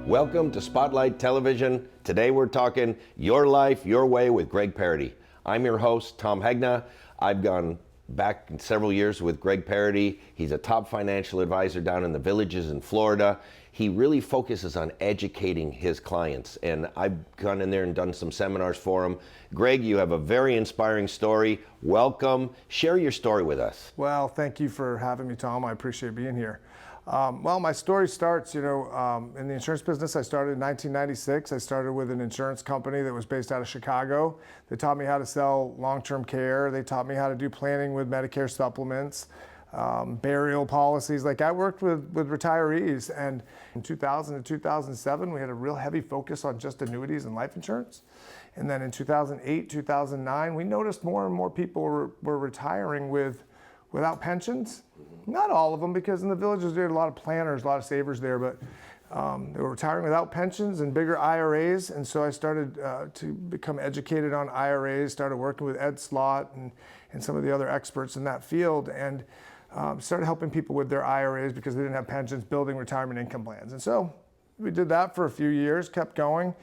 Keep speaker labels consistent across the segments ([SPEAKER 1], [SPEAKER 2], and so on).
[SPEAKER 1] Welcome to Spotlight Television. Today we're talking Your Life, Your Way with Greg Parady. I'm your host, Tom Hegna. I've gone back several years with Greg Parady. He's a top financial advisor down in the Villages in Florida. He really focuses on educating his clients, and I've gone in there and done some seminars for him. Greg, you have a very inspiring story. Welcome. Share your story with us.
[SPEAKER 2] Well, thank you for having me, Tom. I appreciate being here. Well, my story starts, in the insurance business. I started in 1996. I started with an insurance company that was based out of Chicago. They taught me how to sell long-term care. They taught me how to do planning with Medicare supplements, burial policies. Like, I worked with retirees, and in 2000 to 2007, we had a real heavy focus on just annuities and life insurance. And then in 2008, 2009, we noticed more and more people were retiring without pensions. Not all of them, because in the Villages there are a lot of planners, a lot of savers there, but they were retiring without pensions and bigger IRAs. And so I started to become educated on IRAs, started working with Ed Slott and some of the other experts in that field, and started helping people with their IRAs because they didn't have pensions, building retirement income plans. And so we did that for a few years, kept going.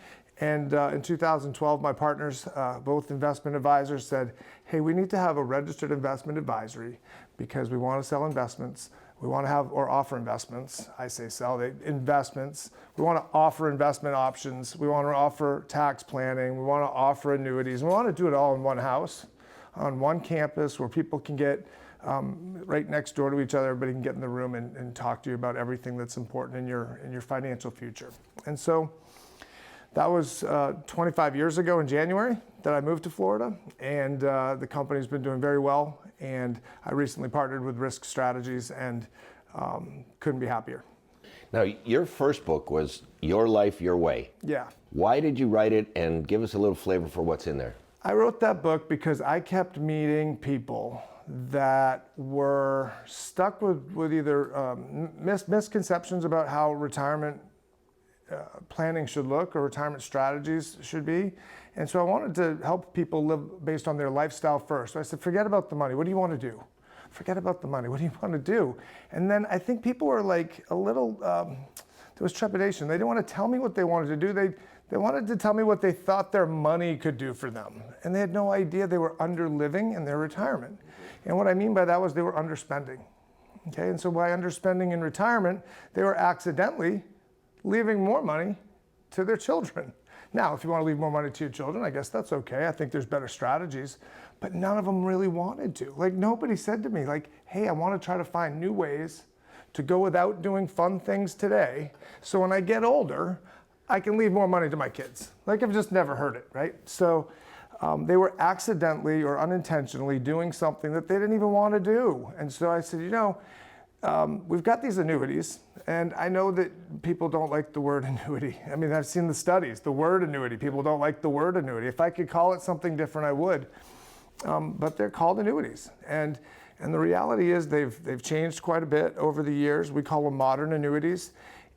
[SPEAKER 2] And in 2012, my partners, both investment advisors, said, hey, we need to have a registered investment advisory because we want to sell investments. We want to have or offer investments. I say sell, investments. We want to offer investment options. We want to offer tax planning. We want to offer annuities. We want to do it all in one house, on one campus where people can get right next door to each other. Everybody can get in the room and talk to you about everything that's important in your financial future. And so that was 25 years ago in January that I moved to Florida, and the company's been doing very well. And I recently partnered with Risk Strategies, and couldn't be happier.
[SPEAKER 1] Now, your first book was Your Life, Your Way.
[SPEAKER 2] Yeah.
[SPEAKER 1] Why did you write it, and give us a little flavor for what's in there?
[SPEAKER 2] I wrote that book because I kept meeting people that were stuck with either misconceptions about how retirement planning should look or retirement strategies should be. And so I wanted to help people live based on their lifestyle first. So I said, forget about the money. What do you want to do? Forget about the money. What do you want to do? And then I think people were like a little, there was trepidation. They didn't want to tell me what they wanted to do. They wanted to tell me what they thought their money could do for them. And they had no idea they were underliving in their retirement. And what I mean by that was they were underspending. Okay, and so by underspending in retirement, they were accidentally leaving more money to their children. Now, if you want to leave more money to your children, I guess that's okay. I think there's better strategies, but none of them really wanted to. Like, nobody said to me, like, hey, I want to try to find new ways to go without doing fun things today, so when I get older, I can leave more money to my kids. Like, I've just never heard it, right? So they were accidentally or unintentionally doing something that they didn't even want to do. And so I said, we've got these annuities, and I know that people don't like the word annuity. I mean, I've seen the studies, the word annuity. People don't like the word annuity. If I could call it something different, I would. But they're called annuities. And the reality is they've changed quite a bit over the years. We call them modern annuities.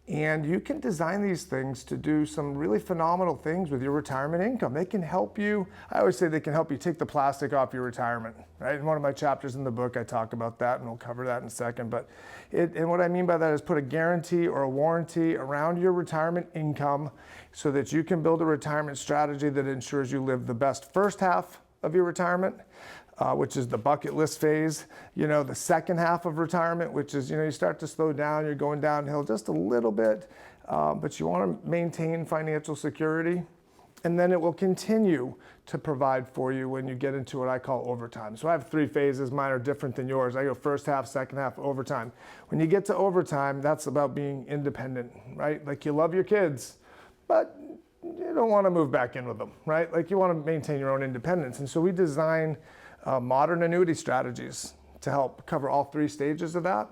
[SPEAKER 2] And you can design these things to do some really phenomenal things with your retirement income. They can help you. I always say they can help you take the plastic off your retirement, right? In one of my chapters in the book, I talk about that, and we'll cover that in a second. But and what I mean by that is put a guarantee or a warranty around your retirement income so that you can build a retirement strategy that ensures you live the best first half of your retirement, which is the bucket list phase, the second half of retirement, which is, you start to slow down, you're going downhill just a little bit, but you want to maintain financial security. And then it will continue to provide for you when you get into what I call overtime. So I have 3 phases. Mine are different than yours. I go first half, second half, overtime. When you get to overtime, that's about being independent, right? Like, you love your kids, but you don't want to move back in with them, right? Like, you want to maintain your own independence. And so we design modern annuity strategies to help cover all 3 stages of that.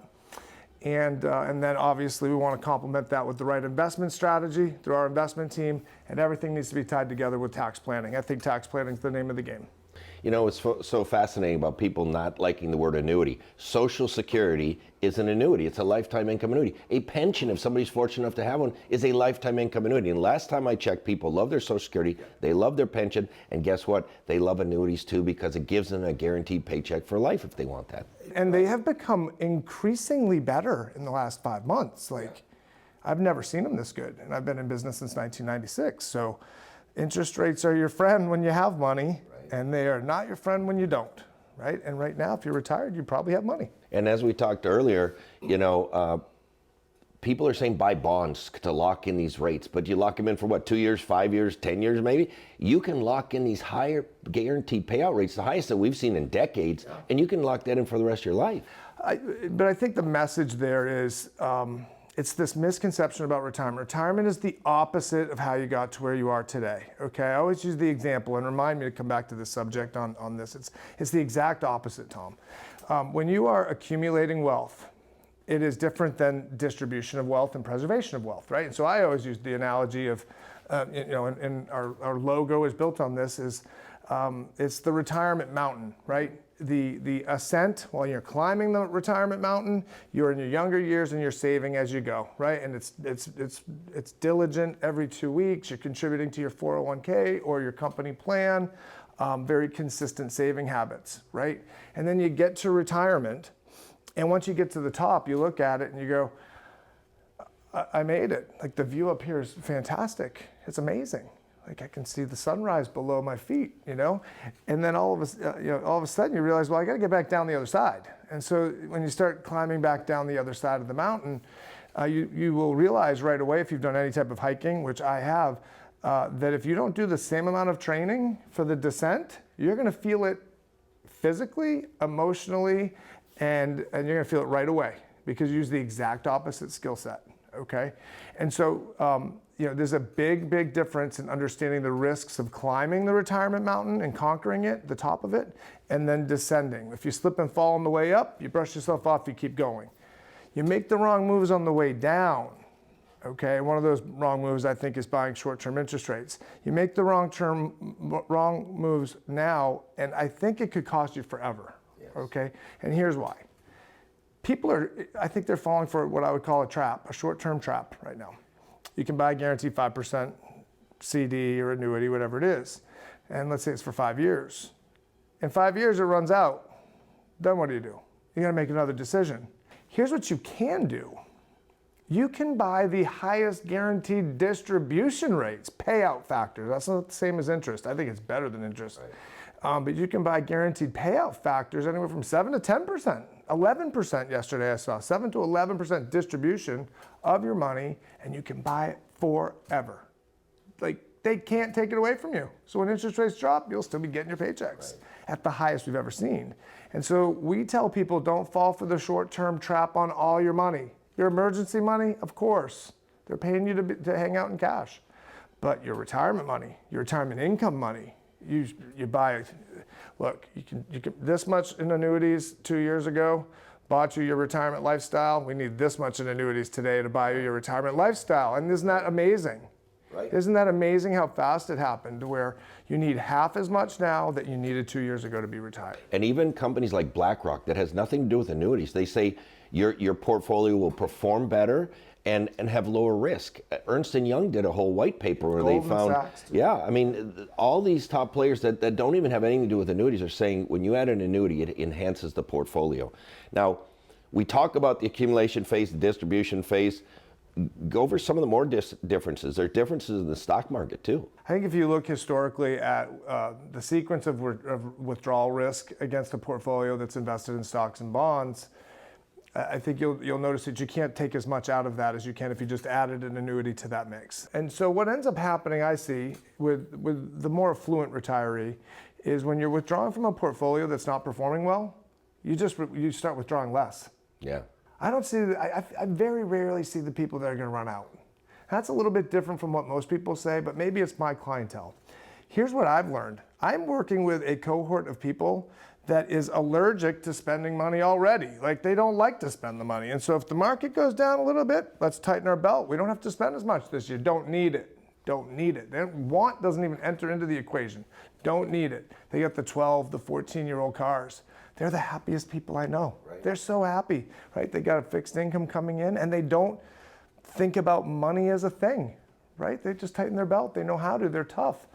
[SPEAKER 2] And then obviously we want to complement that with the right investment strategy through our investment team, and everything needs to be tied together with tax planning. I think tax planning is the name of the game.
[SPEAKER 1] It's so fascinating about people not liking the word annuity. Social Security is an annuity. It's a lifetime income annuity. A pension, if somebody's fortunate enough to have one, is a lifetime income annuity. And last time I checked, people love their Social Security, they love their pension, and guess what? They love annuities too, because it gives them a guaranteed paycheck for life if they want that.
[SPEAKER 2] And they have become increasingly better in the last 5 months. I've never seen them this good, and I've been in business since 1996. So interest rates are your friend when you have money, and they are not your friend when you don't, right? And right now, if you're retired, you probably have money.
[SPEAKER 1] And as we talked earlier, people are saying buy bonds to lock in these rates, but you lock them in for what, 2 years, 5 years, 10 years maybe? You can lock in these higher guaranteed payout rates, the highest that we've seen in decades, and you can lock that in for the rest of your life.
[SPEAKER 2] But I think the message there is, it's this misconception about retirement. Retirement is the opposite of how you got to where you are today, okay? I always use the example, and remind me to come back to this subject on this. It's the exact opposite, Tom. When you are accumulating wealth, it is different than distribution of wealth and preservation of wealth, right? And so I always use the analogy of, and our logo is built on this, is it's the retirement mountain, right? The ascent, while you're climbing the retirement mountain, you're in your younger years and you're saving as you go, right? And it's diligent every 2 weeks. You're contributing to your 401k or your company plan, very consistent saving habits, right? And then you get to retirement, and once you get to the top, you look at it and you go, I made it. Like, the view up here is fantastic. It's amazing. Like, I can see the sunrise below my feet, And then all of a sudden you realize, well, I got to get back down the other side. And so when you start climbing back down the other side of the mountain, you will realize right away, if you've done any type of hiking, which I have, that if you don't do the same amount of training for the descent, you're going to feel it physically, emotionally, and you're going to feel it right away, because you use the exact opposite skill set, okay? And so, there's a big difference in understanding the risks of climbing the retirement mountain and conquering it, the top of it, and then descending. If you slip and fall on the way up, you brush yourself off, you keep going. You make the wrong moves on the way down, okay? One of those wrong moves, I think, is buying short-term interest rates. You make the wrong moves now, and I think it could cost you forever. Okay, and here's why. I think they're falling for what I would call a trap, a short-term trap right now. You can buy a guaranteed 5% CD or annuity, whatever it is, and let's say it's for 5 years. In 5 years, it runs out. Then what do? You gotta make another decision. Here's what you can do. You can buy the highest guaranteed distribution rates, payout factors. That's not the same as interest. I think it's better than interest. Right. But you can buy guaranteed payout factors anywhere from 7 to 10%, 11% yesterday I saw, 7 to 11% distribution of your money, and you can buy it forever. Like, they can't take it away from you. So when interest rates drop, you'll still be getting your paychecks at the highest we've ever seen. And so we tell people, don't fall for the short-term trap on all your money. Your emergency money, of course, they're paying you to hang out in cash. But your retirement money, your retirement income money, you buy, look, you can this much in annuities 2 years ago bought you your retirement lifestyle. We need this much in annuities today to buy you your retirement lifestyle. And isn't that amazing? Right. Isn't that amazing how fast it happened, to where you need half as much now that you needed 2 years ago to be retired? And
[SPEAKER 1] even companies like BlackRock, that has nothing to do with annuities, they say your portfolio will perform better and have lower risk. Ernst & Young did a whole white paper where they found, all these top players that don't even have anything to do with annuities are saying when you add an annuity, it enhances the portfolio. Now, we talk about the accumulation phase, the distribution phase. Go over some of the more differences. There are differences in the stock market too.
[SPEAKER 2] I think if you look historically at the sequence of withdrawal risk against a portfolio that's invested in stocks and bonds, I think you'll notice that you can't take as much out of that as you can if you just added an annuity to that mix. And so what ends up happening, I see, with the more affluent retiree, is when you're withdrawing from a portfolio that's not performing well, you start withdrawing less.
[SPEAKER 1] Yeah.
[SPEAKER 2] I very rarely see the people that are going to run out. That's a little bit different from what most people say, but maybe it's my clientele. Here's what I've learned. I'm working with a cohort of people that is allergic to spending money already. Like, they don't like to spend the money. And so if the market goes down a little bit, let's tighten our belt. We don't have to spend as much this year. Don't need it. Don't need it. Want doesn't even enter into the equation. Don't need it. They got the 12, the 14-year-old cars. They're the happiest people I know. Right. They're so happy, right? They got a fixed income coming in, and they don't think about money as a thing, right? They just tighten their belt. They know how to. They're tough.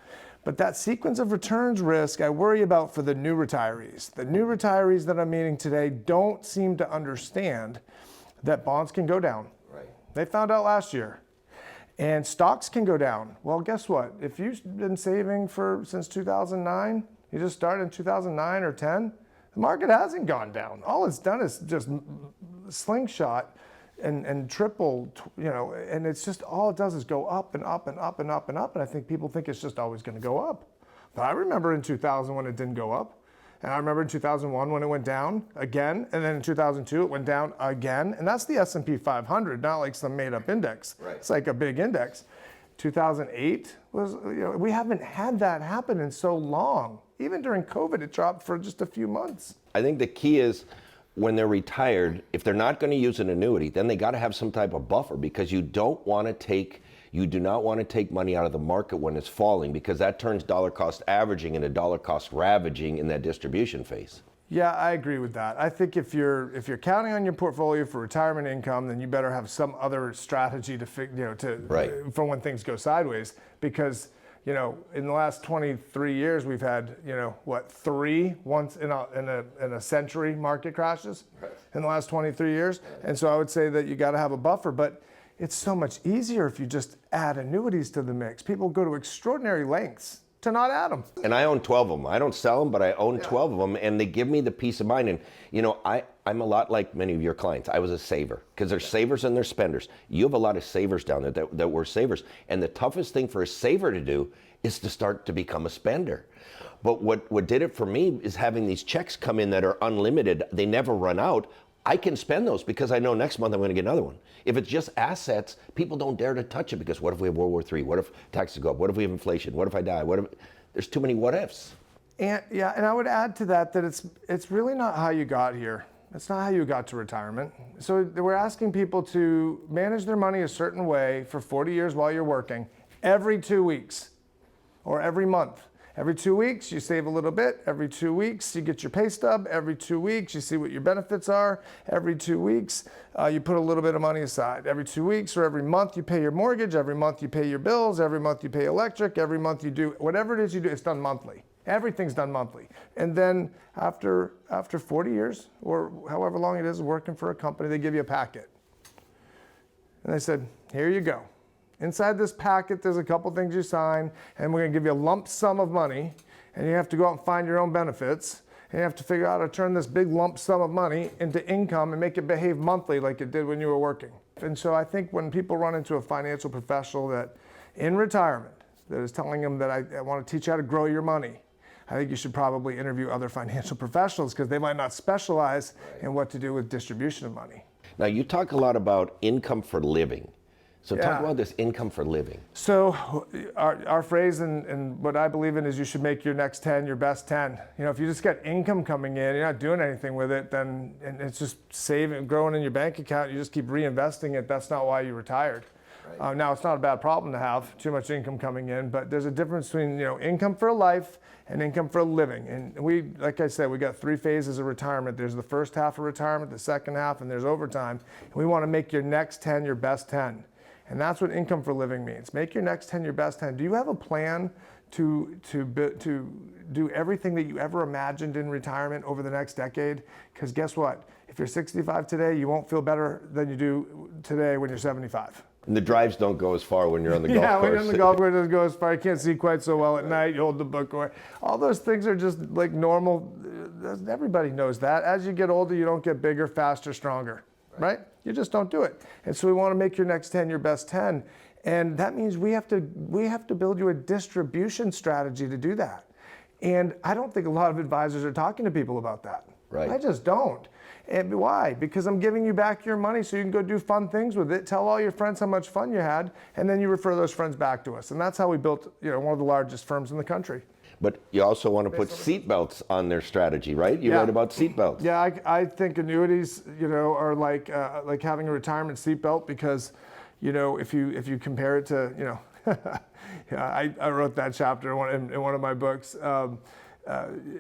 [SPEAKER 2] But that sequence of returns risk, I worry about for the new retirees. The new retirees that I'm meeting today don't seem to understand that bonds can go down. Right. They found out last year. And stocks can go down. Well, guess what? If you've been saving since 2009, you just started in 2009 or 10, the market hasn't gone down. All it's done is just slingshot and triple, and it's just, all it does is go up and up and up and up and up. And I think people think it's just always going to go up. But I remember in 2000 when it didn't go up. And I remember in 2001 when it went down again. And then in 2002 it went down again. And that's the S&P 500, not like some made up index.
[SPEAKER 1] Right.
[SPEAKER 2] It's like a big index. 2008 was, we haven't had that happen in so long. Even during COVID, it dropped for just a few months.
[SPEAKER 1] I think the key is when they're retired, if they're not going to use an annuity, then they got to have some type of buffer, because you do not want to take money out of the market when it's falling, because that turns dollar cost averaging into dollar cost ravaging in that distribution phase.
[SPEAKER 2] Yeah, I agree with that. I think if you're counting on your portfolio for retirement income, then you better have some other strategy for when things go sideways. Because in the last 23 years, we've had three once in a century market crashes in the last 23 years, and so I would say that you got to have a buffer. But it's so much easier if you just add annuities to the mix. People go to extraordinary lengths to not add them.
[SPEAKER 1] And I own 12 of them. I don't sell them, but I own 12 of them, and they give me the peace of mind. And I'm a lot like many of your clients. I was a saver, because there's savers and there's spenders. You have a lot of savers down there that were savers. And the toughest thing for a saver to do is to start to become a spender. But what did it for me is having these checks come in that are unlimited. They never run out. I can spend those because I know next month I'm going to get another one. If it's just assets, people don't dare to touch it, because what if we have World War III? What if taxes go up? What if we have inflation? What if I die? There's too many what ifs.
[SPEAKER 2] And I would add to that it's really not how you got here. It's not how you got to retirement. So we're asking people to manage their money a certain way for 40 years while you're working, every 2 weeks or every month. Every 2 weeks, you save a little bit. Every 2 weeks, you get your pay stub. Every 2 weeks, you see what your benefits are. Every 2 weeks, you put a little bit of money aside. Every 2 weeks or every month, you pay your mortgage. Every month, you pay your bills. Every month, you pay electric. Every month, you do whatever it is you do. It's done monthly. Everything's done monthly. And then after 40 years, or however long it is working for a company, they give you a packet. And they said, here you go. Inside this packet, there's a couple things you sign, and we're going to give you a lump sum of money, and you have to go out and find your own benefits, and you have to figure out how to turn this big lump sum of money into income and make it behave monthly like it did when you were working. And so I think when people run into a financial professional that in retirement that is telling them that I want to teach you how to grow your money, I think you should probably interview other financial professionals, because they might not specialize in what to do with distribution of money.
[SPEAKER 1] Now, you talk a lot about income for living. So talk about this income for living. So our phrase and what I believe in is you should make your next 10 your best 10. If you just get income coming in, you're not doing anything with it, then and it's just saving, growing in your bank account, you just keep reinvesting it. That's not why you retired. Right. Now, it's not a bad problem to have too much income coming in, but there's a difference between income for a life and income for a living. And we, like I said, we got 3 phases of retirement. There's the first half of retirement, the second half, and there's overtime. And we want to make your next 10 your best 10. And that's what income for living means. Make your next 10 your best 10. Do you have a plan to do everything that you ever imagined in retirement over the next decade? Because guess what? If you're 65 today, you won't feel better than you do today when you're 75. And the drives don't go as far when you're on the golf course.
[SPEAKER 2] Yeah, when you're on the golf course, it doesn't go as far. You can't see quite so well at night. You hold the book away. All those things are just like normal. Everybody knows that. As you get older, you don't get bigger, faster, stronger, right? You just don't do it. And so we want to make your next 10 your best 10. And that means we have to build you a distribution strategy to do that. And I don't think a lot of advisors are talking to people about that.
[SPEAKER 1] Right.
[SPEAKER 2] I just don't. And why? Because I'm giving you back your money so you can go do fun things with it. Tell all your friends how much fun you had, and then you refer those friends back to us. And that's how we built, one of the largest firms in the country.
[SPEAKER 1] But you also want to put seatbelts on their strategy, right? You write about seatbelts.
[SPEAKER 2] Yeah, I think annuities, are like having a retirement seatbelt, because, if you compare it to, I wrote that chapter in one of my books.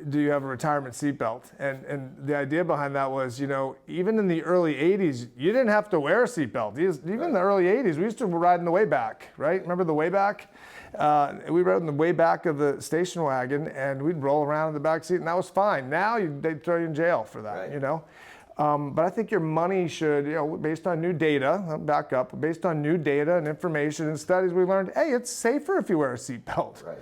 [SPEAKER 2] Do you have a retirement seatbelt? And the idea behind that was, even in the early 80s, you didn't have to wear a seatbelt. Even in the early 80s, we used to ride in the way back, right? Remember the way back? We rode in the way back of the station wagon, and we'd roll around in the back seat, and that was fine. Now they'd throw you in jail for that, But I think your money should, based on new data, I'll back up, based on new data and information and studies we learned, hey, it's safer if you wear a seatbelt.
[SPEAKER 1] Right.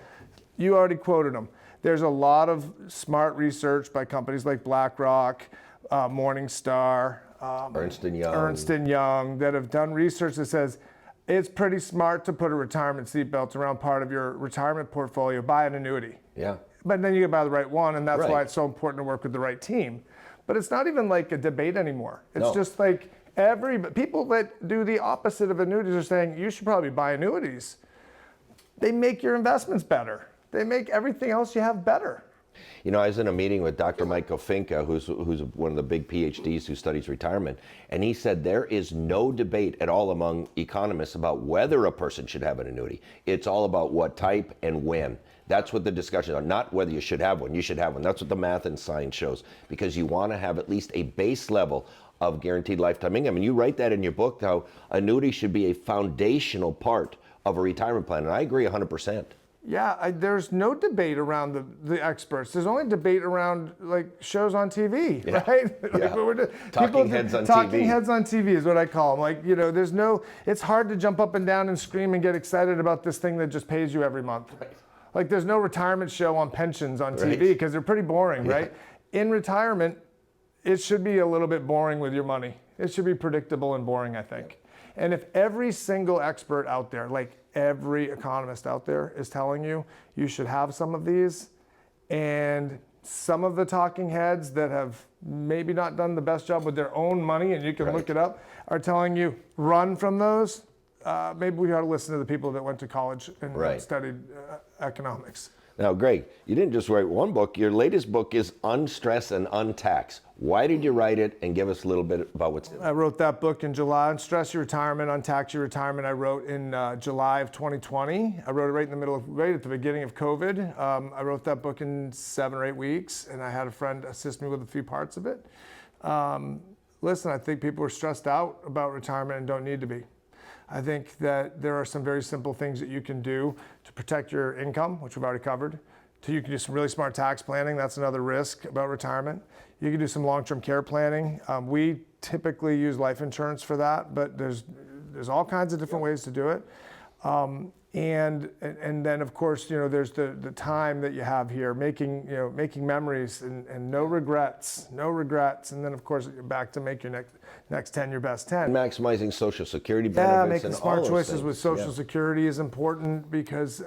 [SPEAKER 2] You already quoted them. There's a lot of smart research by companies like BlackRock, Morningstar, Ernst & Young that have done research that says it's pretty smart to put a retirement seatbelt around part of your retirement portfolio, buy an annuity.
[SPEAKER 1] Yeah.
[SPEAKER 2] But then you gotta buy the right one, and that's
[SPEAKER 1] Right.
[SPEAKER 2] why it's so important to work with the right team. But it's not even like a debate anymore. It's
[SPEAKER 1] No.
[SPEAKER 2] just like people that do the opposite of annuities are saying you should probably buy annuities. They make your investments better. They make everything else you have better.
[SPEAKER 1] You know, I was in a meeting with Dr. Michael Finka, who's one of the big PhDs who studies retirement, and he said there is no debate at all among economists about whether a person should have an annuity. It's all about what type and when. That's what the discussion is, not whether you should have one. You should have one. That's what the math and science shows, because you want to have at least a base level of guaranteed lifetime income. And you write that in your book, how annuity should be a foundational part of a retirement plan, and I agree 100%.
[SPEAKER 2] Yeah, there's no debate around the experts. There's only debate around like shows on TV,
[SPEAKER 1] Yeah.
[SPEAKER 2] right?
[SPEAKER 1] Yeah. Talking heads on TV.
[SPEAKER 2] Talking heads on TV is what I call them. Like, it's hard to jump up and down and scream and get excited about this thing that just pays you every month.
[SPEAKER 1] Right.
[SPEAKER 2] Like there's no retirement show on pensions on TV
[SPEAKER 1] Right.
[SPEAKER 2] because they're pretty boring,
[SPEAKER 1] Yeah.
[SPEAKER 2] right? In retirement, it should be a little bit boring with your money. It should be predictable and boring, I think. And if every single expert out there, like every economist out there is telling you, you should have some of these, and some of the talking heads that have maybe not done the best job with their own money, and you can
[SPEAKER 1] Right.
[SPEAKER 2] look it up, are telling you, run from those, maybe we ought to listen to the people that went to college and
[SPEAKER 1] Right.
[SPEAKER 2] studied economics.
[SPEAKER 1] Now, Greg, you didn't just write one book. Your latest book is UnStress and UnTax. Why did you write it? And give us a little bit about what's in it.
[SPEAKER 2] I wrote that book in July. UnStress Your Retirement, UnTax Your Retirement. I wrote in July of 2020. I wrote it right at the beginning of COVID. I wrote that book in 7 or 8 weeks, and I had a friend assist me with a few parts of it. Listen, I think people are stressed out about retirement and don't need to be. I think that there are some very simple things that you can do to protect your income, which we've already covered. You can do some really smart tax planning. That's another risk about retirement. You can do some long-term care planning. We typically use life insurance for that, but there's all kinds of different ways to do it. And then of course, there's the time that you have here, making memories and no regrets. And then of course, back to make your next 10 your best 10.
[SPEAKER 1] Maximizing Social Security
[SPEAKER 2] Yeah,
[SPEAKER 1] benefits
[SPEAKER 2] making
[SPEAKER 1] and
[SPEAKER 2] smart
[SPEAKER 1] all those
[SPEAKER 2] choices
[SPEAKER 1] things.
[SPEAKER 2] with Social
[SPEAKER 1] Yeah.
[SPEAKER 2] Security is important because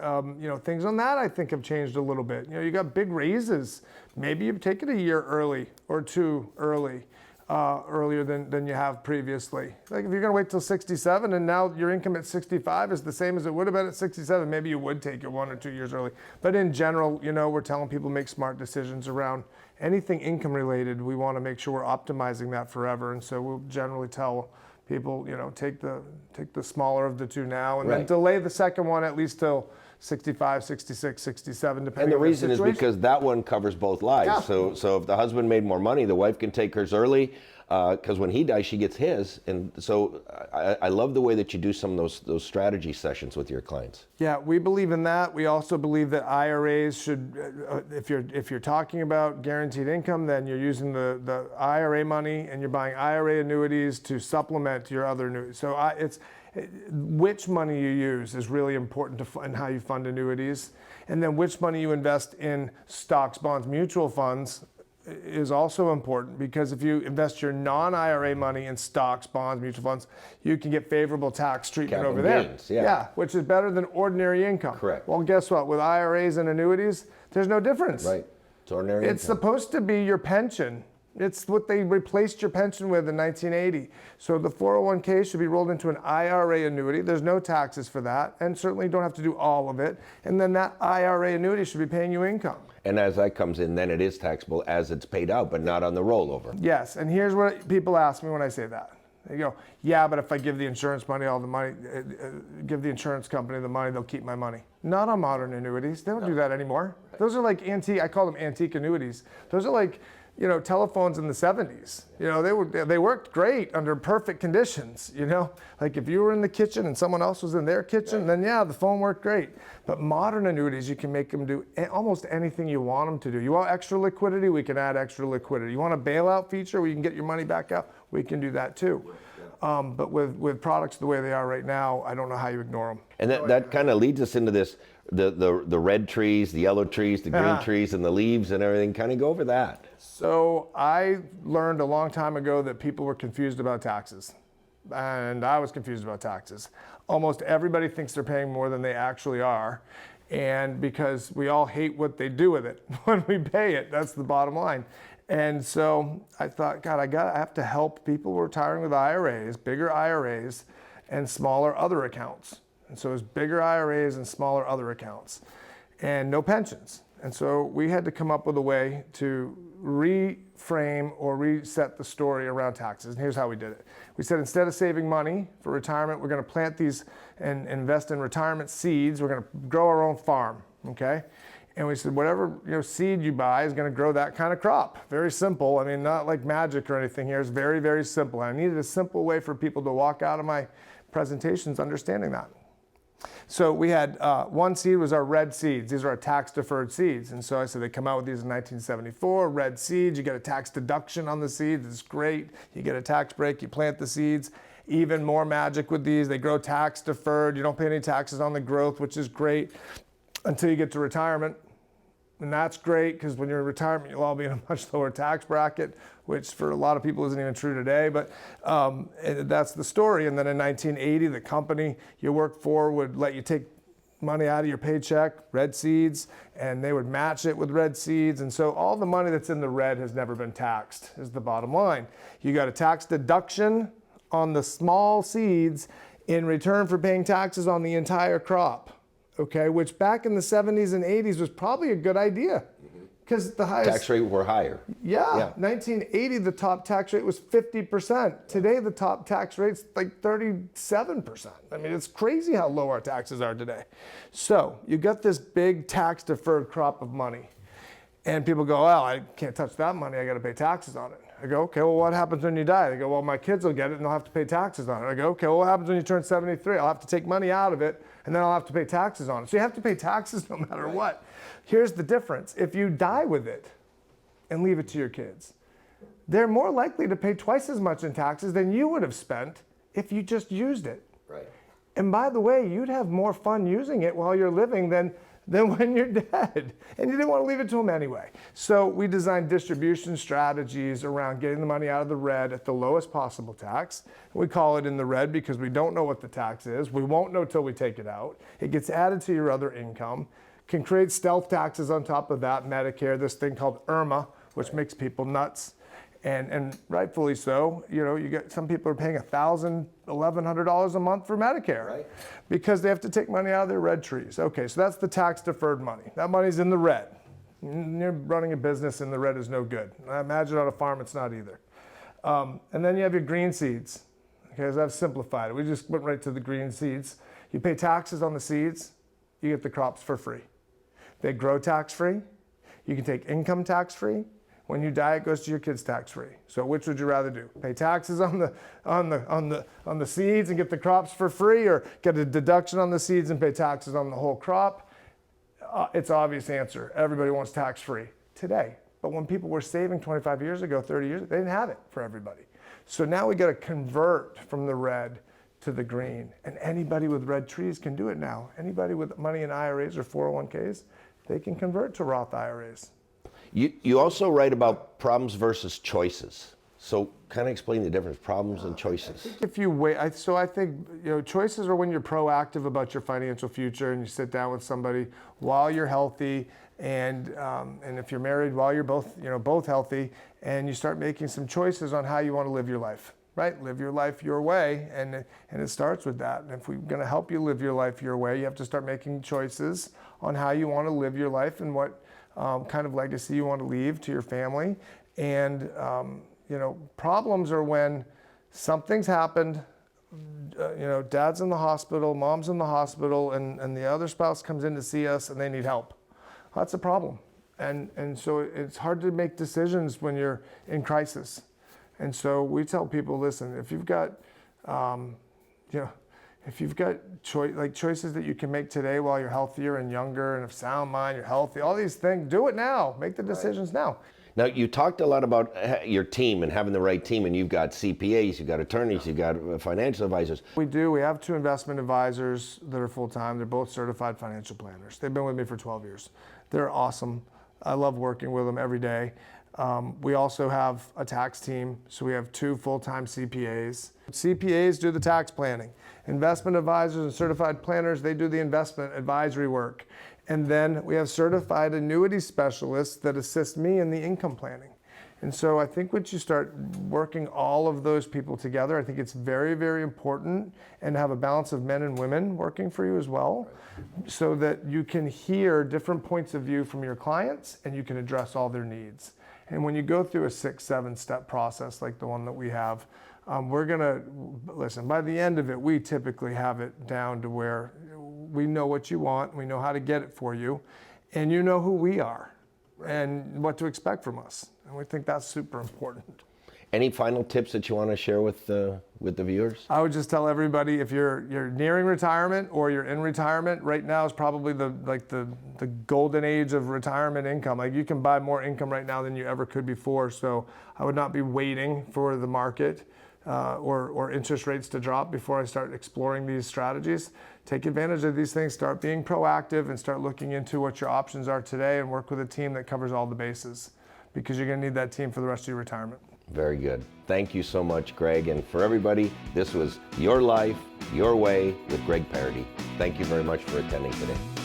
[SPEAKER 2] things on that I think have changed a little bit. You got big raises. Maybe you take it a year early or two early. Earlier than you have previously. Like if you're gonna wait till 67 and now your income at 65 is the same as it would have been at 67, maybe you would take it 1 or 2 years early. But in general, we're telling people to make smart decisions around anything income related. We wanna make sure we're optimizing that forever. And so we'll generally tell people, take the smaller of the two now and then
[SPEAKER 1] Right.
[SPEAKER 2] delay the second one at least till 65, 66, 67, depending
[SPEAKER 1] And the
[SPEAKER 2] on
[SPEAKER 1] reason is
[SPEAKER 2] situation.
[SPEAKER 1] because that one covers both lives.
[SPEAKER 2] Yeah.
[SPEAKER 1] So if the husband made more money, the wife can take hers early, because when he dies, she gets his. And so I love the way that you do some of those strategy sessions with your clients.
[SPEAKER 2] Yeah, we believe in that. We also believe that IRAs should, if you're talking about guaranteed income, then you're using the IRA money and you're buying IRA annuities to supplement your other annuities. So which money you use is really important in how you fund annuities. And then which money you invest in stocks, bonds, mutual funds is also important, because if you invest your non-IRA money in stocks, bonds, mutual funds, you can get favorable tax treatment
[SPEAKER 1] Capital
[SPEAKER 2] over there.
[SPEAKER 1] gains, yeah.
[SPEAKER 2] Which is better than ordinary income.
[SPEAKER 1] Correct.
[SPEAKER 2] Well, guess what? With IRAs and annuities, there's no difference.
[SPEAKER 1] Right. It's ordinary
[SPEAKER 2] It's
[SPEAKER 1] income.
[SPEAKER 2] supposed to be your pension. It's what they replaced your pension with in 1980. So the 401k should be rolled into an IRA annuity. There's no taxes for that, and certainly don't have to do all of it. And then that IRA annuity should be paying you income.
[SPEAKER 1] And as that comes in, then it is taxable as it's paid out, but not on the rollover.
[SPEAKER 2] Yes, and here's what people ask me when I say that. They go, yeah, but if I give the insurance money all the money, give the insurance company the money, they'll keep my money. Not on modern annuities. They don't do that anymore. Those are like antique, I call them antique annuities. Those are like telephones in the 70s. They worked great under perfect conditions. Like if you were in the kitchen and someone else was in their kitchen, then yeah, the phone worked great. But modern annuities, you can make them do almost anything you want them to do. You want extra liquidity, we can add extra liquidity. You want a bailout feature where you can get your money back out, we can do that too. But with products the way they are right now, I don't know how you ignore them.
[SPEAKER 1] And that kind of leads us into this, the red trees, the yellow trees, the green trees, and the leaves and everything. Kind of go over that.
[SPEAKER 2] So I learned a long time ago that people were confused about taxes. And I was confused about taxes. Almost everybody thinks they're paying more than they actually are. And because we all hate what they do with it when we pay it, that's the bottom line. And so I thought, God, I have to help people retiring with IRAs, bigger IRAs, and smaller other accounts. And so it was bigger IRAs and smaller other accounts, and no pensions. And so we had to come up with a way to reframe or reset the story around taxes. And here's how we did it. We said, instead of saving money for retirement, we're going to plant these and invest in retirement seeds. We're going to grow our own farm, okay? And we said, whatever seed you buy is going to grow that kind of crop. Very simple. I mean, not like magic or anything here. It's very, very simple. I needed a simple way for people to walk out of my presentations understanding that. So we had one seed was our red seeds. These are our tax-deferred seeds. And so I said they come out with these in 1974, red seeds. You get a tax deduction on the seeds. It's great. You get a tax break. You plant the seeds. Even more magic with these. They grow tax-deferred. You don't pay any taxes on the growth, which is great, until you get to retirement. And that's great because when you're in retirement, you'll all be in a much lower tax bracket, which for a lot of people isn't even true today, but that's the story. And then in 1980, the company you worked for would let you take money out of your paycheck, red seeds, and they would match it with red seeds. And so all the money that's in the red has never been taxed, is the bottom line. You got a tax deduction on the small seeds in return for paying taxes on the entire crop. Okay, which back in the 70s and 80s was probably a good idea because the highest
[SPEAKER 1] tax rate were higher.
[SPEAKER 2] Yeah, 1980 the top tax rate was 50%. Today the top tax rate's like 37%. I mean, it's crazy how low our taxes are today. So you got this big tax deferred crop of money, and people go, "Well, I can't touch that money. I got to pay taxes on it." I go, "Okay, well, what happens when you die?" They go, "Well, my kids will get it and they'll have to pay taxes on it." I go, "Okay, well, what happens when you turn 73? I'll have to take money out of it and then I'll have to pay taxes on it." So you have to pay taxes no matter what. Here's the difference. If you die with it and leave it to your kids, they're more likely to pay twice as much in taxes than you would have spent if you just used it.
[SPEAKER 1] Right.
[SPEAKER 2] And by the way, you'd have more fun using it while you're living than when you're dead. And you didn't want to leave it to them anyway. So we designed distribution strategies around getting the money out of the red at the lowest possible tax. We call it in the red because we don't know what the tax is. We won't know till we take it out. It gets added to your other income. Can create stealth taxes on top of that, Medicare, this thing called IRMA, which makes people nuts. And rightfully so. You get some people are paying $1,000, $1,100 a month for Medicare,
[SPEAKER 1] right,
[SPEAKER 2] because they have to take money out of their red trees. Okay, so that's the tax deferred money. That money's in the red. You're running a business and the red is no good. I imagine on a farm it's not either. And then you have your green seeds. Okay, as I've simplified it, we just went right to the green seeds. You pay taxes on the seeds, you get the crops for free. They grow tax free. You can take income tax free. When you die, it goes to your kids tax free. So which would you rather do? Pay taxes on the seeds and get the crops for free, or get a deduction on the seeds and pay taxes on the whole crop? It's an obvious answer. Everybody wants tax free today. But when people were saving 25 years ago, 30 years ago, they didn't have it for everybody. So now we got to convert from the red to the green. And anybody with red trees can do it now. Anybody with money in IRAs or 401ks, they can convert to Roth IRAs.
[SPEAKER 1] You also write about problems versus choices. So kind of explain the difference, problems and choices.
[SPEAKER 2] If you wait, I think choices are when you're proactive about your financial future and you sit down with somebody while you're healthy, and if you're married, while you're both healthy, and you start making some choices on how you want to live your life. Right? Live your life your way, and it starts with that. And if we're going to help you live your life your way, you have to start making choices on how you want to live your life and what kind of legacy you want to leave to your family. And problems are when something's happened, dad's in the hospital, mom's in the hospital, and the other spouse comes in to see us and they need help. That's a problem. And so it's hard to make decisions when you're in crisis. And so we tell people, listen, if you've got, if you've got choices that you can make today while you're healthier and younger and of sound mind, you're healthy, all these things, do it now. Make the decisions now.
[SPEAKER 1] Now, you talked a lot about your team and having the right team, and you've got CPAs, you've got attorneys, you've got financial advisors.
[SPEAKER 2] We do. We have 2 investment advisors that are full-time. They're both certified financial planners. They've been with me for 12 years. They're awesome. I love working with them every day. We also have a tax team, so we have 2 full-time CPAs. CPAs do the tax planning. Investment advisors and certified planners, they do the investment advisory work. And then we have certified annuity specialists that assist me in the income planning. And so I think once you start working all of those people together, I think it's very, very important, and have a balance of men and women working for you as well, so that you can hear different points of view from your clients and you can address all their needs. And when you go through a 6-7 step process like the one that we have, we're gonna, listen, by the end of it, we typically have it down to where we know what you want, we know how to get it for you, and you know who we are and what to expect from us. And we think that's super important.
[SPEAKER 1] Any final tips that you want to share with the viewers?
[SPEAKER 2] I would just tell everybody, if you're nearing retirement or you're in retirement, right now is probably the golden age of retirement income. Like, you can buy more income right now than you ever could before. So I would not be waiting for the market or interest rates to drop before I start exploring these strategies. Take advantage of these things, start being proactive, and start looking into what your options are today, and work with a team that covers all the bases, because you're gonna need that team for the rest of your retirement.
[SPEAKER 1] Very good. Thank you so much, Greg. And for everybody, this was Your Life, Your Way with Greg Parady. Thank you very much for attending today.